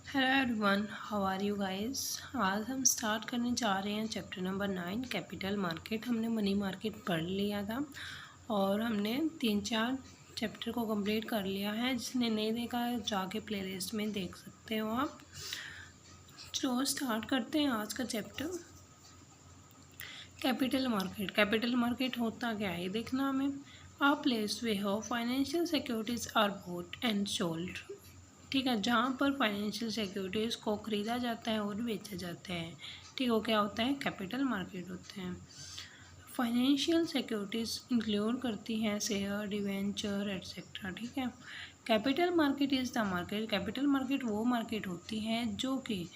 Hello everyone, how are you guys. आज हम start करने जा रहे हैं चैप्टर नंबर 9 कैपिटल मार्केट। हमने मनी मार्केट पढ़ लिया था और हमने 3-4 चैप्टर को कंप्लीट कर लिया है। जिसने नहीं देखा है जाके प्लेलिस्ट में देख सकते हो आप। तो स्टार्ट करते हैं आज का chapter. Capital market. Capital market होता क्या है देखना हमें। आ प्लेस वे हो financial securities are bought and sold. ठीक है, जहाँ पर फाइनेंशियल सिक्योरिटीज़ को ख़रीदा जाता है और बेचा जाता है। ठीक हो, क्या होता है कैपिटल मार्केट होते हैं। फाइनेंशियल सिक्योरिटीज़ इंक्लूड करती हैं शेयर, डिवेंचर एटसेट्रा। ठीक है, capital market is the market. Capital market वो मार्केट होती है जो कि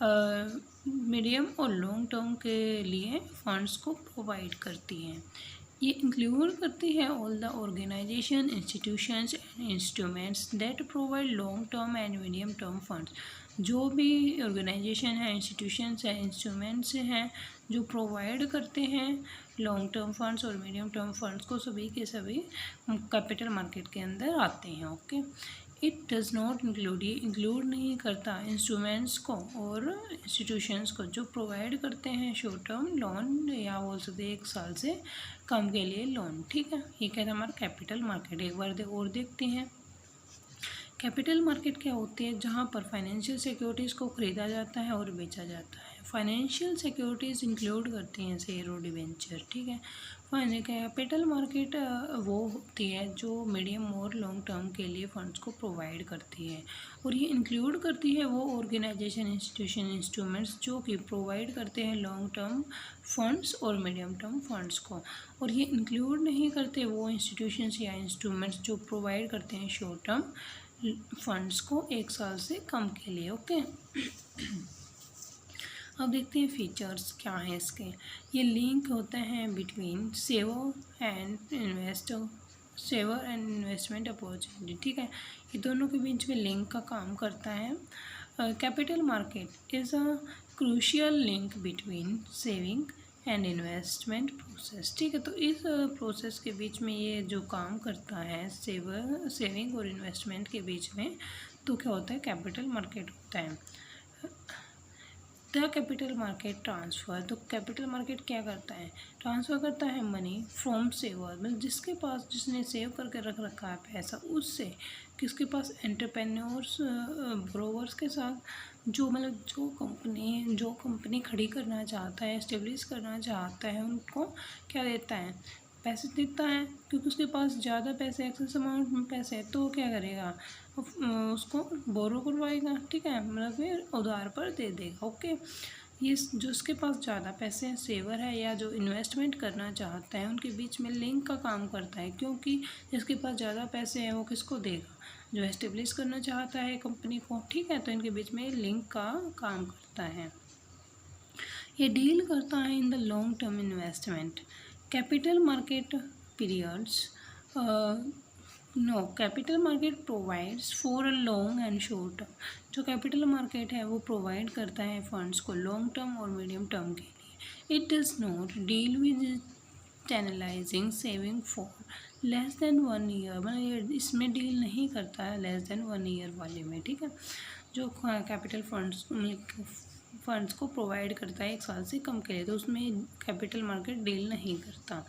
मीडियम और लॉन्ग टर्म के लिए फंड्स को प्रोवाइड करती हैं। ये इंक्लूड करती है all the organisation, institutions and instruments that provide long term and medium term funds. जो भी ऑर्गेनाइजेशन है, इंस्टीट्यूशंस हैं, इंस्ट्रूमेंट्स हैं जो प्रोवाइड करते हैं लॉन्ग टर्म फंड्स और मीडियम टर्म फंड्स को, सभी के सभी कैपिटल मार्केट के अंदर आते हैं। Okay, it does not include, ये इंक्लूड नहीं करता इंस्ट्रूमेंट्स को और इंस्टीट्यूशंस को जो प्रोवाइड करते हैं शॉर्ट टर्म लोन या बोल सकते हैं 1 साल से कम के लिए लोन। ठीक है, ये कहता है हमारा कैपिटल मार्केट। एक बार और देखते हैं कैपिटल मार्केट क्या होती है। जहाँ पर फाइनेंशियल सिक्योरिटीज़ को ख़रीदा जाता है और बेचा जाता है। फाइनेंशियल सिक्योरिटीज़ इंक्लूड करती हैं शेयर और डिवेंचर। ठीक है, कैपिटल मार्केट वो होती है जो मीडियम और लॉन्ग टर्म के लिए फंड्स को प्रोवाइड करती है और ये इंक्लूड करती है वो ऑर्गेनाइजेशन, इंस्टीट्यूशन, इंस्ट्रूमेंट्स जो कि प्रोवाइड करते हैं लॉन्ग टर्म फंड्स और मीडियम टर्म फंड्स को। और ये इंक्लूड नहीं करते वो इंस्टीट्यूशंस या इंस्ट्रूमेंट्स जो प्रोवाइड करते हैं शॉर्ट टर्म फंड्स को 1 साल से कम के लिए। ओके, अब देखते हैं फीचर्स क्या हैं इसके। ये लिंक होते हैं between saver and investment opportunity. ठीक है, ये दोनों के बीच में लिंक का काम करता है। Capital market is a crucial link between saving and investment process. ठीक है, तो इस प्रोसेस के बीच में ये जो काम करता है सेविंग और इन्वेस्टमेंट के बीच में, तो क्या होता है कैपिटल मार्केट होता है। द कैपिटल मार्केट ट्रांसफ़र, तो कैपिटल मार्केट क्या करता है, ट्रांसफ़र करता है मनी फ्रॉम सेवर, मतलब जिसके पास जिसने सेव करके रख रखा है पैसा, उससे किसके पास, एंटरप्रेन्योर्स ब्रोवर्स के साथ, जो मतलब जो कंपनी खड़ी करना चाहता है, एस्टेब्लिश करना चाहता है, उनको क्या देता है, पैसे देता है। क्योंकि उसके पास ज़्यादा पैसे, एक्सेस अमाउंट में पैसे है, तो क्या करेगा, उसको बोरो करवाएगा। ठीक है, मतलब फिर उधार पर दे देगा। ओके, ये जो उसके पास ज़्यादा पैसे हैं, सेवर है या जो इन्वेस्टमेंट करना चाहता है, उनके बीच में लिंक का काम करता है। क्योंकि जिसके पास ज़्यादा पैसे हैं वो किसको देगा, जो एस्टेब्लिश करना चाहता है कंपनी को। ठीक है, तो इनके बीच में लिंक का काम करता है। ये डील करता है in the long term investment. Capital market periods capital market provides for a long and short term. जो कैपिटल मार्केट है वो प्रोवाइड करता है फंड्स को लॉन्ग टर्म और मीडियम टर्म के लिए। It does not deal with channelising saving for less than 1 year, मतलब इसमें डील नहीं करता है लेस देन 1 ईयर वाले में। ठीक है, जो कैपिटल फंड्स को प्रोवाइड करता है 1 साल से कम के लिए, तो उसमें कैपिटल मार्केट डील नहीं करता।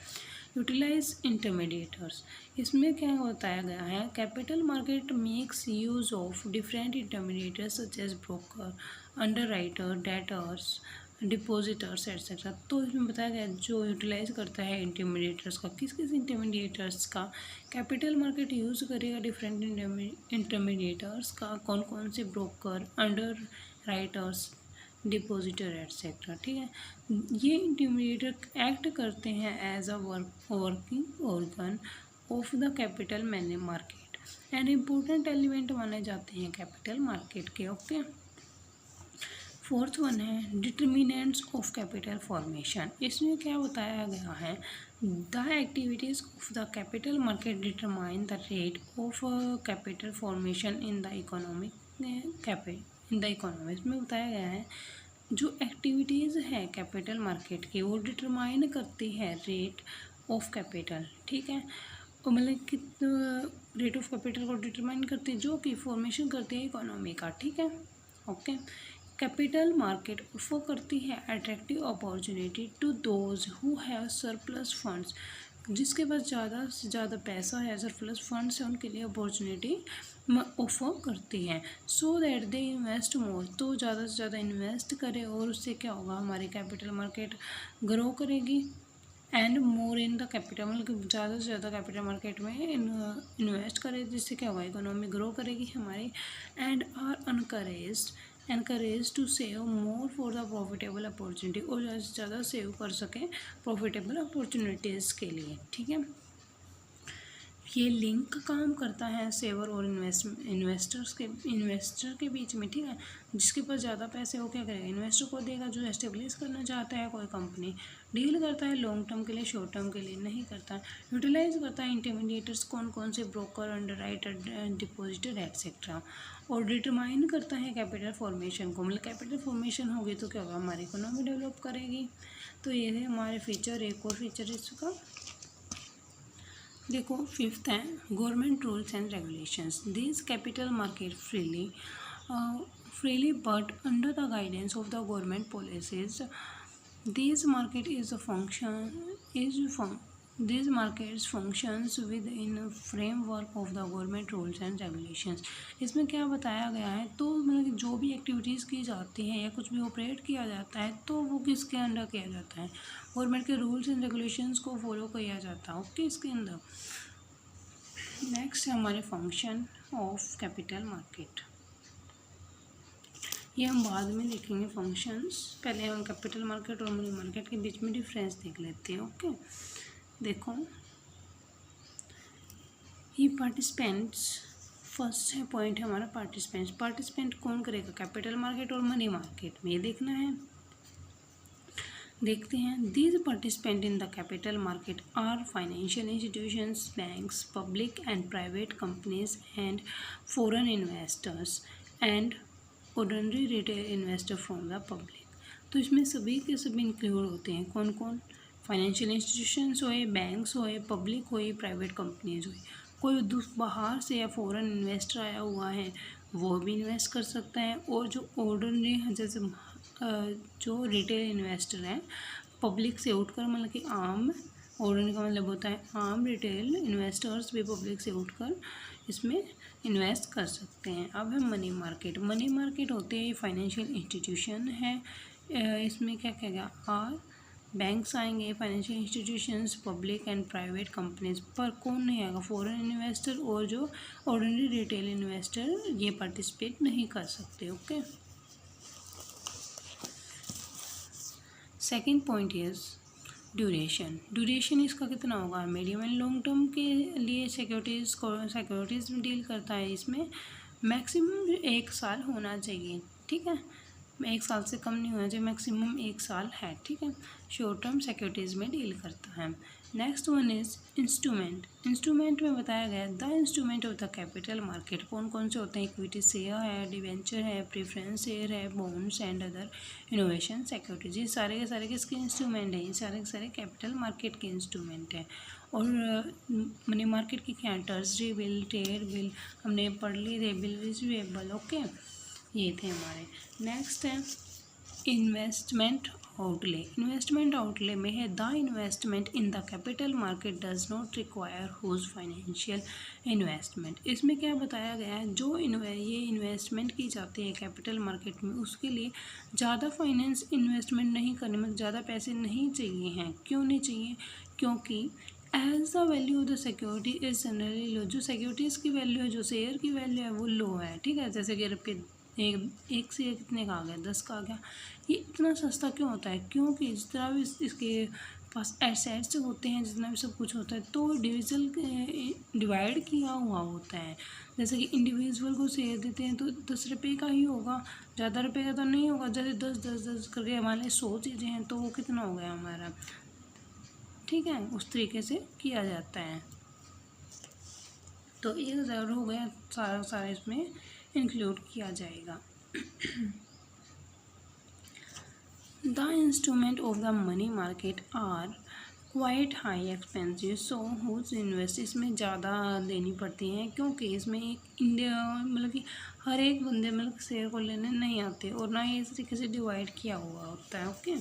यूटिलाइज इंटरमीडिएटर्स, इसमें क्या बताया गया है, capital market makes use of different intermediaries such as broker, underwriter, debtors, depositors etcetera. तो इसमें बताया गया जो यूटिलाइज करता है इंटरमीडिएटर्स का, किस किस इंटरमीडिएटर्स का कैपिटल मार्केट यूज़ करेगा, डिफरेंट इंटरमीडिएटर्स का, कौन कौन से broker, underwriters, depositor etcetera. ठीक है, ये इंटरमीडिएटर एक्ट करते हैं as a working organ of the capital money market and important element माने जाते हैं कैपिटल मार्केट के। ओके, फोर्थ वन है डिटर्मिनेंट्स ऑफ कैपिटल फॉर्मेशन। इसमें क्या बताया गया है, the activities of the capital market determine the rate of capital formation in the economy. इसमें बताया गया है जो एक्टिविटीज़ है कैपिटल मार्केट की वो डिटरमाइन करती है रेट ऑफ कैपिटल। ठीक है, तो मतलब कितना रेट ऑफ कैपिटल को डिटरमाइन करती है जो कि फॉर्मेशन करती है इकोनॉमी का। ठीक है, ओके। कैपिटल मार्केट ऑफर करती है attractive opportunity to those who have surplus funds, जिसके पास ज़्यादा से ज़्यादा पैसा है, सरप्लस फंड्स है, उनके लिए अपॉर्चुनिटी ऑफर करती है। So that they invest more, तो ज़्यादा से ज़्यादा इन्वेस्ट करें और उससे क्या होगा, हमारी कैपिटल मार्केट ग्रो करेगी। And more in the capital, मतलब ज़्यादा से ज़्यादा कैपिटल मार्केट में इन्वेस्ट करें, जिससे क्या होगा, इकोनॉमी ग्रो करेगी हमारी। And are encourage to save more for the profitable opportunity, और ज़्यादा से ज़्यादा सेव कर सकें प्रॉफिटेबल अपॉर्चुनिटीज़ के लिए, ठीक है। ये लिंक काम करता है सेवर और इन्वेस्टर के बीच में, ठीक है। जिसके पास ज़्यादा पैसे हो क्या करेगा, इन्वेस्टर को देगा। जो एस्टेब्लिश करना चाहता है कोई कंपनी, डील करता है लॉन्ग टर्म के लिए, शॉर्ट टर्म के लिए नहीं करता। यूटिलाइज करता है इंटरमीडिएटर्स, कौन कौन से ब्रोकर, अंडरराइटर, डिपॉजिटर एटसेट्रा। और डिटरमाइन करता है कैपिटल फॉर्मेशन को, मतलब कैपिटल फॉर्मेशन होगी तो क्या होगा, हमारी इकोनॉमी डेवलप करेगी। तो ये है हमारे फीचर। एक और फीचर इसका देखो, फिफ्थ है government rules and regulations. This capital market freely but under the guidance of the government policies. These market is a these markets functions within a framework of the government rules and regulations. इसमें क्या बताया गया है, तो मतलब कि जो भी एक्टिविटीज़ की जाती हैं या कुछ भी ऑपरेट किया जाता है तो वो किसके अंडर किया जाता है, गवर्नमेंट के रूल्स एंड रेगुलेशंस को फॉलो किया जाता है, ओके, इसके अंदर। नेक्स्ट है हमारे फंक्शन ऑफ कैपिटल मार्केट, ये हम बाद में देखेंगे फंक्शंस। पहले हम कैपिटल मार्केट और मनी मार्केट के बीच में डिफरेंस देख लेते हैं, ओके। देखो, ये पार्टिसिपेंट्स, फर्स्ट है पॉइंट है हमारा पार्टिसिपेंट्स। पार्टिसिपेंट कौन करेगा, कैपिटल मार्केट और मनी मार्केट में, ये देखना है। देखते हैं, these participant in the capital market are financial institutions, banks, public and private companies and foreign investors and ordinary retail investor from the public. तो इसमें सभी के सभी इंक्लूड होते हैं, कौन कौन, फाइनेंशियल इंस्टीट्यूशंस होए, बैंक्स होए, पब्लिक होए, प्राइवेट कंपनीज होए। कोई बाहर से या फॉरेन इन्वेस्टर आया हुआ है वो भी इन्वेस्ट कर सकता है, और जो ऑर्डिनरी जैसे जो रिटेल इन्वेस्टर हैं, पब्लिक से उठकर, मतलब कि आम, ऑर्डिनरी का मतलब होता है आम, रिटेल इन्वेस्टर्स भी पब्लिक से उठकर इसमें इन्वेस्ट कर सकते हैं। अब है मनी मार्केट। मनी मार्केट होते हैं फाइनेंशियल इंस्टीट्यूशन है, इसमें क्या कहेगा, आर बैंक्स आएंगे, financial institutions, public and private companies, पर कौन नहीं आएगा, फॉरेन इन्वेस्टर और जो ऑर्डिनरी रिटेल इन्वेस्टर, ये पार्टिसिपेट नहीं कर सकते, okay. Second point is duration इसका कितना होगा, मीडियम एंड लॉन्ग टर्म के लिए सिक्योरिटीज़ में डील करता है। इसमें मैक्सिमम 1 साल होना चाहिए, ठीक है, 1 साल से कम नहीं होना चाहिए, मैक्सिमम 1 साल है, ठीक है। शॉर्ट टर्म सिक्योरिटीज़ में डील करता है। नेक्स्ट वन इज इंस्ट्रूमेंट में बताया गया the instrument of the capital market, कौन कौन से होते हैं, इक्विटी शेयर है, डिवेंचर है, प्रेफरेंस शेयर है, bonds and other innovation securities. ये सारे के सारे किसके इंस्ट्रूमेंट हैं, ये सारे के सारे कैपिटल मार्केट के इंस्ट्रूमेंट हैं। और मनी मार्केट की क्या, ट्रेजरी बिल, ट्रेड बिल हमने पढ़ ली थे, बिल रिसीवेबल, ओके, ये थे हमारे। नेक्स्ट है इन्वेस्टमेंट आउटले में है the investment in the capital market does not require huge financial investment. इसमें क्या बताया गया है, जो ये इन्वेस्टमेंट की जाती है कैपिटल मार्केट में, उसके लिए ज़्यादा फाइनेंस इन्वेस्टमेंट नहीं करने में ज़्यादा पैसे नहीं चाहिए हैं। क्यों नहीं चाहिए, क्योंकि as the value of the security is generally low, जो सिक्योरिटीज़ की वैल्यू है, जो शेयर की वैल्यू है वो लो है, ठीक है। जैसे कि आपके एक शेयर कितने का आ गया, 10 का आ गया। ये इतना सस्ता क्यों होता है, क्योंकि जितना भी इसके पास एसेट्स होते हैं, जितना भी सब कुछ होता है, तो डिवाइड किया हुआ होता है। जैसे कि इंडिविजुअल को शेयर देते हैं तो 10 रुपये का ही होगा, ज़्यादा रुपये का तो नहीं होगा। जैसे 10 करके हमारे 100 चीज़ें हैं तो वो कितना हो गया हमारा, ठीक है, उस तरीके से किया जाता है। तो ये ज़रूर हो गया, सारा इसमें इंक्लूड किया जाएगा। The instrument of the money market are quite high expensive, so huge invest, इसमें ज़्यादा देनी पड़ती हैं, क्योंकि इसमें एक इंडिया मतलब कि हर एक बंदे मतलब शेयर को लेने नहीं आते और ना ही इस तरीके से डिवाइड किया हुआ होता है। Okay,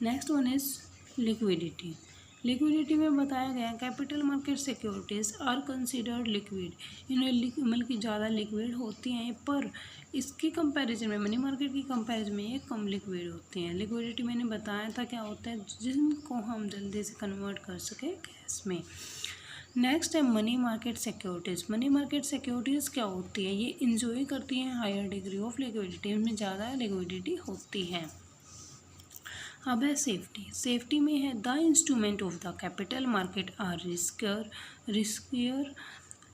next one is liquidity. Liquidity में बताया गया capital market securities are considered liquid, इन्हें मतलब कि ज़्यादा लिक्विड होती हैं, पर इसके कंपैरिजन में मनी मार्केट की कंपैरिजन में ये कम लिक्विड होती हैं। लिक्विडिटी मैंने बताया था क्या होता है, जिनको हम जल्दी से कन्वर्ट कर सकें कैश में। नेक्स्ट है money market securities. Money market securities क्या होती है, ये इंजॉय करती हैं हायर डिग्री ऑफ लिक्विडिटी, इनमें ज़्यादा लिक्विडिटी होती है। अब है सेफ्टी। सेफ्टी में है the instrument of the capital market are riskier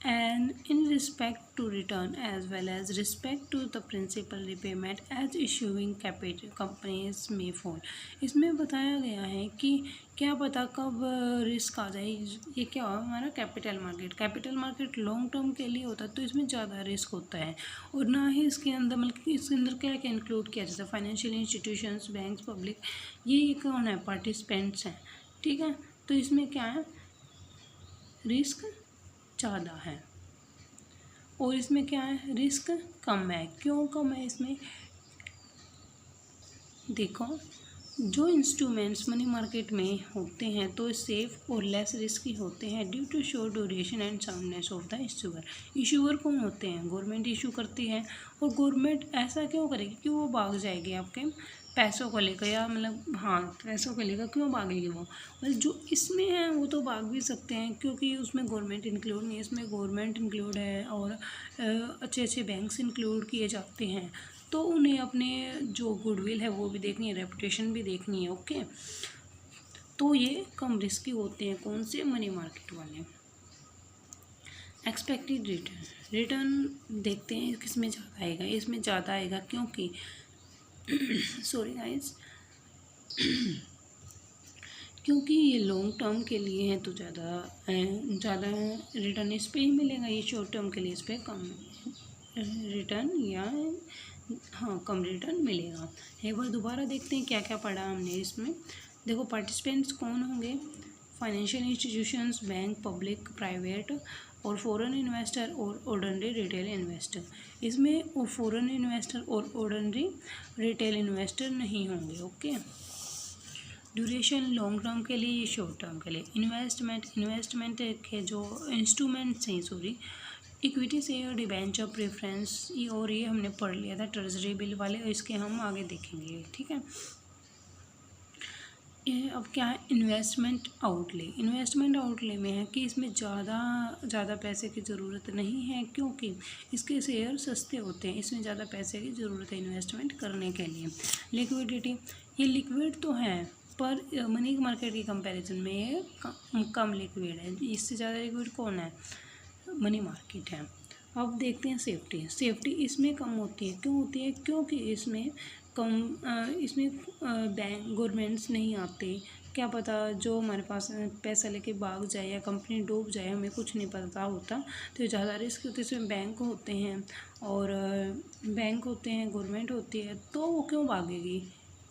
and in respect to return as well as respect to the principal repayment as issuing capital companies may fall। इसमें बताया गया है कि क्या पता कब रिस्क आ जाए। ये क्या हो हमारा capital market. Capital market long term के लिए होता है तो इसमें ज़्यादा रिस्क होता है, और ना ही इसके अंदर मतलब कि इसके अंदर क्या क्या इंक्लूड किया जाता है, फाइनेंशियल इंस्टीट्यूशंस, बैंक, पब्लिक, ये कौन है, पार्टिसिपेंट्स हैं। ठीक है, तो इसमें क्या है, रिस्क ज़्यादा है और इसमें क्या है, रिस्क कम है। क्यों कम है इसमें, देखो जो इंस्ट्रूमेंट्स मनी मार्केट में होते हैं तो सेफ और लेस रिस्की होते हैं ड्यू टू शोर duration and soundness of the issuer. Issuer कौन होते हैं, गवर्नमेंट इशू करती है, और गवर्नमेंट ऐसा क्यों करेगी कि वो भाग जाएगी आपके पैसों को लेकर, या मतलब हाँ पैसों को लेकर क्यों भागेगी वो, मतलब जो इसमें है वो तो भाग भी सकते हैं क्योंकि उसमें गवर्नमेंट इंक्लूड नहीं है, इसमें गवर्नमेंट इंक्लूड है और अच्छे अच्छे बैंक्स इंक्लूड किए जाते हैं, तो उन्हें अपने जो गुडविल है वो भी देखनी है, रेपुटेशन भी देखनी है। ओके, तो ये कम रिस्की होते हैं कौन से, मनी मार्केट वाले। एक्सपेक्टेड रिटर्न, रिटर्न देखते हैं किस में ज़्यादा आएगा, इसमें ज़्यादा आएगा क्योंकि सॉरी गाइस क्योंकि ये लॉन्ग टर्म के लिए है तो ज़्यादा रिटर्न इस पर ही मिलेगा, ये शॉर्ट टर्म के लिए इस पर कम रिटर्न या हाँ कम रिटर्न मिलेगा। एक बार दोबारा देखते हैं क्या क्या पढ़ा हमने इसमें। देखो पार्टिसिपेंट्स कौन होंगे, financial institutions, bank, public, private और फॉरेन इन्वेस्टर और ऑर्डिनरी रिटेल इन्वेस्टर। इसमें वो फॉरेन इन्वेस्टर और ऑर्डिनरी रिटेल इन्वेस्टर नहीं होंगे। ओके, ड्यूरेशन लॉन्ग टर्म के लिए, ये शॉर्ट टर्म के लिए। इन्वेस्टमेंट के जो इंस्ट्रूमेंट्स हैं, sorry equity share, debenture, preference, और ये हमने पढ़ लिया था ट्रेजरी बिल वाले, और इसके हम आगे देखेंगे। ठीक है, ये अब क्या है, इन्वेस्टमेंट आउटले। इन्वेस्टमेंट आउटले में है कि इसमें ज़्यादा पैसे की ज़रूरत नहीं है क्योंकि इसके शेयर सस्ते होते हैं, इसमें ज़्यादा पैसे की ज़रूरत है इन्वेस्टमेंट करने के लिए। लिक्विडिटी, ये लिक्विड तो है पर मनी मार्केट की कंपैरिजन में ये कम लिक्विड है, इससे ज़्यादा लिक्विड कौन है, मनी मार्केट है। अब देखते हैं सेफ्टी। सेफ्टी इसमें कम होती है, क्यों होती है, क्योंकि इसमें बैंक गवर्नमेंट्स नहीं आते, क्या पता जो हमारे पास पैसा लेके भाग जाए या कंपनी डूब जाए, हमें कुछ नहीं पता होता, तो ज़्यादा रिस्क होती है। इसमें बैंक होते हैं और गवर्नमेंट होती है, तो वो क्यों भागेगी।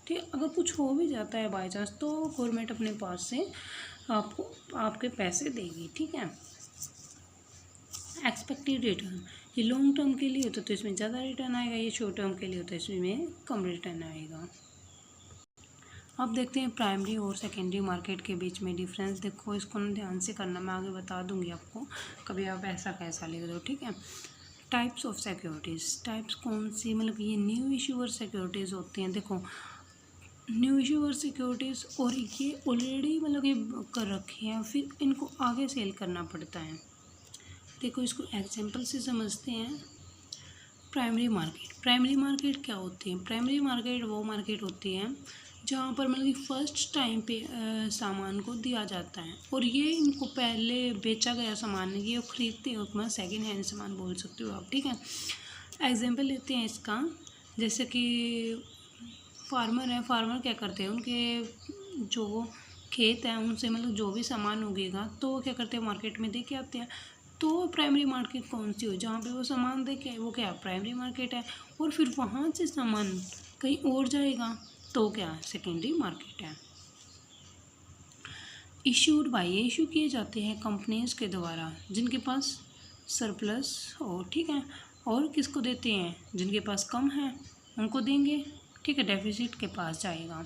ठीक, अगर कुछ हो भी जाता है बाई चांस तो गवर्नमेंट अपने पास से आपके पैसे देगी। ठीक है, एक्सपेक्टेड रिटर्न, ये लॉन्ग टर्म के लिए होता है तो इसमें ज़्यादा रिटर्न आएगा, ये शॉर्ट टर्म के लिए होता है इसमें कम रिटर्न आएगा। अब देखते हैं प्राइमरी और सेकेंडरी मार्केट के बीच में डिफरेंस। देखो इसको ना ध्यान से करना, मैं आगे बता दूंगी आपको, कभी आप ऐसा कैसा लिख दो। ठीक है, टाइप्स ऑफ सिक्योरिटीज़, टाइप्स कौन सी, मतलब ये न्यू इशूअर सिक्योरिटीज़ होती हैं। देखो न्यू इशूअर सिक्योरिटीज़, और ये ऑलरेडी मतलब ये कर रखी हैं, फिर इनको आगे सेल करना पड़ता है। देखो इसको एग्जाम्पल से समझते हैं। प्राइमरी मार्केट क्या होती है, प्राइमरी मार्केट वो मार्केट होती है जहाँ पर मतलब कि फर्स्ट टाइम पे सामान को दिया जाता है, और ये इनको पहले बेचा गया सामान है, ये खरीदते हैं, उसमें सेकेंड हैंड सामान बोल सकते हो आप। ठीक है, एग्जाम्पल लेते हैं इसका, जैसे कि फार्मर है, फार्मर क्या करते हैं, उनके जो खेत हैं उनसे मतलब जो भी सामान उगेगा तो वो क्या करते हैं, मार्केट में दे के आते हैं। तो प्राइमरी मार्केट कौन सी हो, जहाँ पे वो सामान दे के वो क्या प्राइमरी मार्केट है, और फिर वहाँ से सामान कहीं और जाएगा तो क्या सेकेंडरी मार्केट है। इशूड बाय, इशू किए जाते हैं कंपनीज के द्वारा जिनके पास सरप्लस हो। ठीक है, और किसको देते हैं, जिनके पास कम है उनको देंगे, ठीक है, डेफिसिट के पास जाएगा।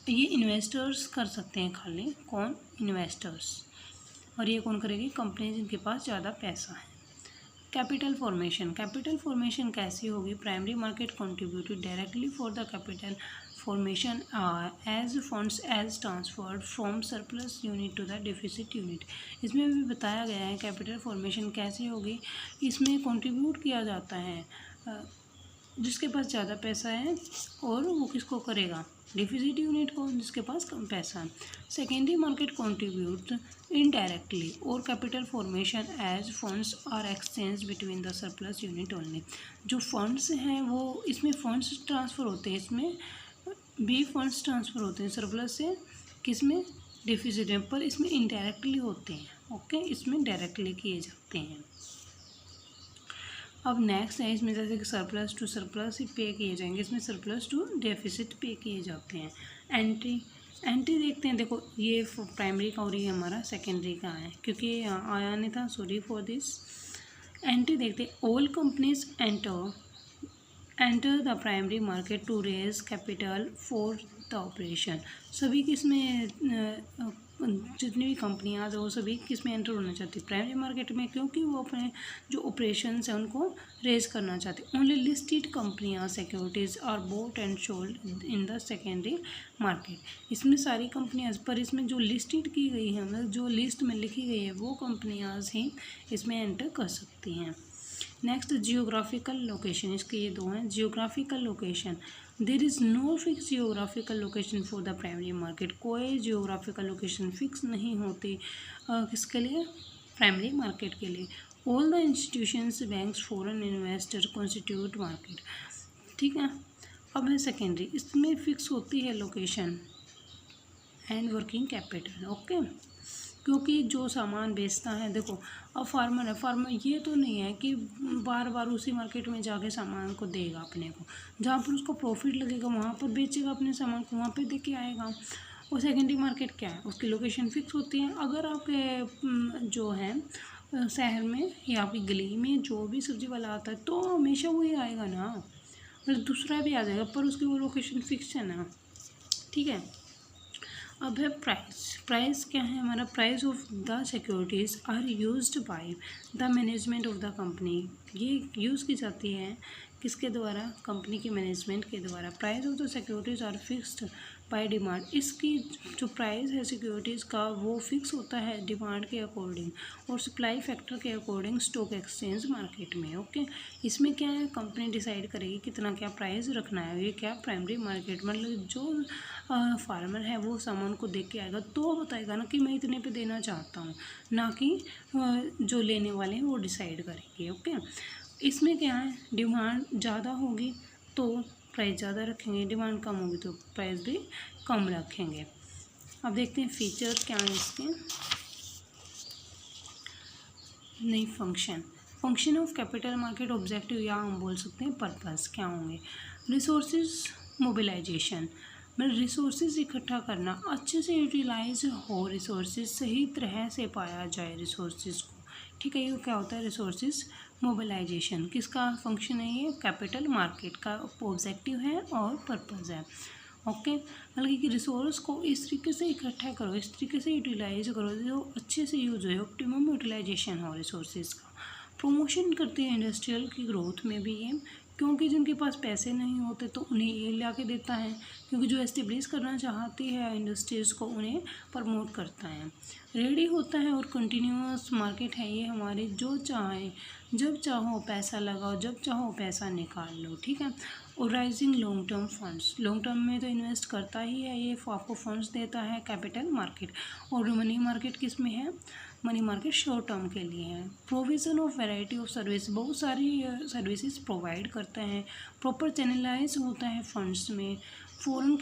ये इन्वेस्टर्स कर सकते हैं खाली, कौन, इन्वेस्टर्स। और ये कौन करेगी, कंपनी जिनके पास ज़्यादा पैसा है। कैपिटल फॉर्मेशन, कैपिटल फॉर्मेशन कैसी होगी, primary market contributed directly for the capital formation as funds as transferred from surplus unit to the deficit unit. इसमें भी बताया गया है कैपिटल फॉर्मेशन कैसी होगी, इसमें कंट्रीब्यूट किया जाता है जिसके पास ज़्यादा पैसा है, और वो किसको करेगा, डिफिसिट यूनिट को, जिसके पास कम पैसा है। सेकेंडरी मार्केट कंट्रीब्यूट इनडायरेक्टली और capital formation as funds are exchange between the surplus unit only. जो फंड्स हैं वो, इसमें फंड्स ट्रांसफ़र होते हैं, इसमें भी फंड्स ट्रांसफ़र होते हैं सरप्लस से किस में, डिफिसिट में, पर इसमें इनडायरेक्टली होते हैं, ओके, इसमें डायरेक्टली किए जाते हैं। अब नेक्स्ट है, इसमें जैसे कि सरप्लस टू सरप्लस ही पे किए जाएंगे, इसमें सरप्लस टू डेफिसिट पे किए जाते हैं। एंट्री देखते हैं, देखो ये प्राइमरी का और ये हमारा सेकेंडरी का है, क्योंकि आया नहीं था, सॉरी फॉर दिस। एंट्री देखते हैं, all companies enter the primary market to raise capital for the operation. सभी किसमें, जितनी भी कंपनियाँ वो सभी किस में एंटर होना चाहती है, प्राइमरी मार्केट में, क्योंकि वो अपने जो ऑपरेशंस हैं उनको रेज करना चाहते हैं। ओनली लिस्टेड कंपनियाँ securities are bought and sold in the secondary market. इसमें सारी कंपनियाँ, पर इसमें जो लिस्टेड की गई है, मतलब जो लिस्ट में लिखी गई है, वो कंपनियाँ ही इसमें एंटर कर सकती हैं। नेक्स्ट जियोग्राफिकल लोकेशन, इसके ये दो हैं। Geographical location, there is no fix geographical location for the primary market. कोई जियोग्राफिकल लोकेशन फिक्स नहीं होती किसके लिए, प्राइमरी मार्केट के लिए। All the institutions, banks, foreign investor constitute market, ठीक है। अब है सेकेंडरी, इसमें फिक्स होती है location and working capital, okay, क्योंकि जो सामान बेचता है, देखो अब फार्मर है, फार्मर ये तो नहीं है कि बार बार उसी मार्केट में जाके सामान को देगा अपने को, जहाँ पर उसको प्रॉफिट लगेगा वहाँ पर बेचेगा अपने सामान को, वहाँ पे दे के आएगा। और सेकेंडरी मार्केट क्या है, उसकी लोकेशन फिक्स होती है। अगर आपके जो है शहर में या आपकी गली में जो भी सब्जी वाला आता है तो हमेशा वही आएगा ना, मतलब दूसरा भी आ जाएगा, पर उसकी वो लोकेशन फिक्स है ना, ठीक है। अब है प्राइस, प्राइस क्या है हमारा, price of the securities are used by the management of the company. ये यूज़ की जाती है किसके द्वारा, कंपनी के मैनेजमेंट के द्वारा। Price of the securities are fixed by demand, इसकी जो प्राइस है सिक्योरिटीज़ का वो फिक्स होता है डिमांड के अकॉर्डिंग और सप्लाई फैक्टर के अकॉर्डिंग स्टॉक एक्सचेंज मार्केट में, ओके। इसमें क्या है, कंपनी डिसाइड करेगी कितना क्या प्राइस रखना है। ये क्या, प्राइमरी मार्केट, मतलब जो फार्मर है वो सामान को देख के आएगा तो बताएगा ना कि मैं इतने पे देना चाहता हूँ, ना कि जो लेने वाले हैं वो डिसाइड करेंगे, ओके। इसमें क्या है, डिमांड ज़्यादा होगी तो प्राइस ज़्यादा रखेंगे, डिमांड कम होगी तो प्राइस भी कम रखेंगे। अब देखते हैं फीचर्स क्या हैं इसके। नहीं, function of capital market objective, या हम बोल सकते हैं पर्पस क्या होंगे। रिसोर्सेज मोबिलाइजेशन, मतलब रिसोर्सेज इकट्ठा करना, अच्छे से यूटिलाइज हो रिसोर्सेज, सही तरह से पाया जाए रिसोर्सेज को, ठीक है। ये क्या होता है, रिसोर्सेज मोबिलाइजेशन, किसका फंक्शन है, ये कैपिटल मार्केट का ऑब्जेक्टिव है और पर्पज़ है, ओके। मतलब कि रिसोर्स को इस तरीके से इकट्ठा करो, इस तरीके से यूटिलाइज करो जो अच्छे से यूज हो, ऑप्टिमम यूटिलाइजेशन हो रिसोर्सेज का। प्रमोशन करते हैं इंडस्ट्रियल की ग्रोथ में भी ये, क्योंकि जिनके पास पैसे नहीं होते तो उन्हें ये ला के देता है, क्योंकि जो एस्टेब्लिश करना चाहती है इंडस्ट्रीज़ को उन्हें प्रमोट करता है। रेडी होता है और कंटिन्यूअस मार्केट है ये हमारे, जो चाहे जब चाहो पैसा लगाओ, जब चाहो पैसा निकाल लो, ठीक है। और rising long term funds, long term में तो इन्वेस्ट करता ही है ये, आपको फंड्स देता है कैपिटल मार्केट। और मनी मार्केट किस में है, मनी मार्केट शॉर्ट टर्म के लिए है। Provision of variety of service, बहुत सारी सर्विसेज प्रोवाइड करता है। प्रॉपर चैनलाइज होता है फंड्स में। फॉरेन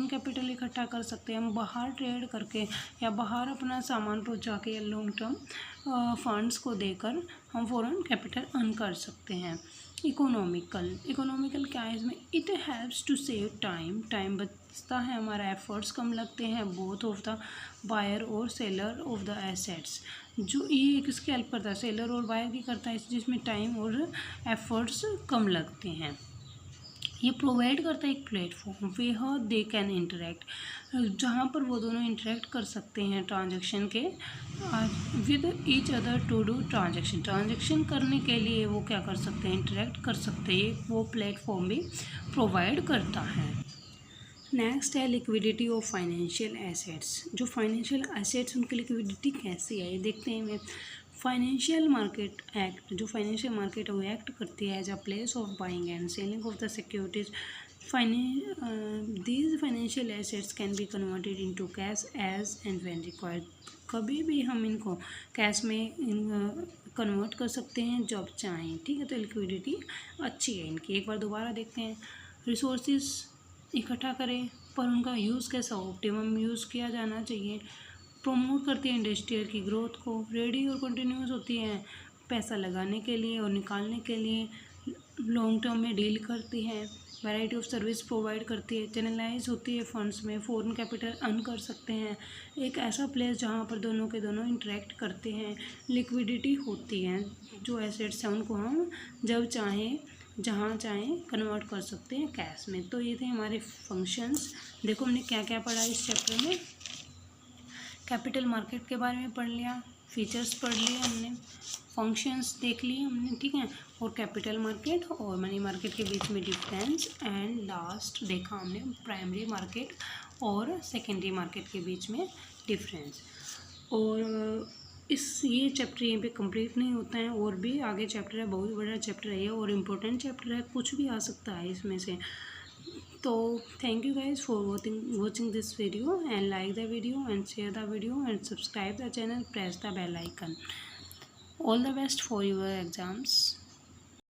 कैपिटल इकट्ठा कर सकते हैं हम बाहर ट्रेड करके, या बाहर अपना सामान पहुंचा के, लॉन्ग टर्म फंड्स को देकर हम फॉरेन कैपिटल अर्न कर सकते हैं। इकोनॉमिकल क्या है इसमें, it helps to save time बचता है हमारा, एफर्ट्स कम लगते हैं बोथ ऑफ द बायर और सेलर ऑफ द एसेट्स। जो ये किसकी हेल्प करता है, सेलर और बायर की करता है, जिसमें टाइम और एफर्ट्स कम लगते हैं। ये प्रोवाइड करता है एक platform where they can interact, जहाँ पर वो दोनों इंटरेक्ट कर सकते हैं ट्रांजैक्शन के with each other to do transaction करने के लिए वो क्या कर सकते हैं, इंटरेक्ट कर सकते हैं, वो प्लेटफॉर्म भी प्रोवाइड करता है। नेक्स्ट है लिक्विडिटी ऑफ फाइनेंशियल एसेट्स। जो फाइनेंशियल एसेट्स उनकी लिक्विडिटी कैसी है ये देखते हैं हमें। फाइनेंशियल मार्केट एक्ट, जो फाइनेंशियल मार्केट है वो एक्ट करती है as a place of buying and selling of the securities. These financial assets can be converted into cash as and when required. कभी भी हम इनको कैश में कन्वर्ट कर सकते हैं जब चाहें, ठीक है। तो लिक्विडिटी अच्छी है इनकी। एक बार दोबारा देखते हैं। रिसोर्सेज इकट्ठा करें पर उनका यूज़ कैसा हो, ऑप्टिमम यूज़ किया जाना चाहिए। प्रमोट करती है इंडस्ट्रियल की ग्रोथ को। रेडी और कंटिन्यूस होती है पैसा लगाने के लिए और निकालने के लिए। लॉन्ग टर्म में डील करती है। वैरायटी ऑफ सर्विस प्रोवाइड करती है। चैनलाइज होती है फंड्स में, फॉरेन कैपिटल अर्न कर सकते हैं। एक ऐसा प्लेस जहाँ पर दोनों के दोनों इंटरेक्ट करते हैं। लिक्विडिटी होती है, जो एसेट्स हैं उनको हम जब चाहें जहाँ चाहें कन्वर्ट कर सकते हैं कैश में। तो ये थे हमारे फंक्शंस। देखो हमने क्या क्या पढ़ा इस चैप्टर में। कैपिटल मार्केट के बारे में पढ़ लिया, फीचर्स पढ़ लिए हमने, फंक्शंस देख लिए हमने, ठीक है। और कैपिटल मार्केट और मनी मार्केट के बीच में डिफरेंस, एंड लास्ट देखा हमने प्राइमरी मार्केट और सेकेंडरी मार्केट के बीच में डिफरेंस। और ये चैप्टर यहीं पे कंप्लीट नहीं होता है, और भी आगे चैप्टर है, बहुत बड़ा चैप्टर है ये और इम्पोर्टेंट चैप्टर है, कुछ भी आ सकता है इसमें से। तो thank you guys for watching this video, and like the video and share the video and subscribe the channel, press the bell icon. All the best for your exams.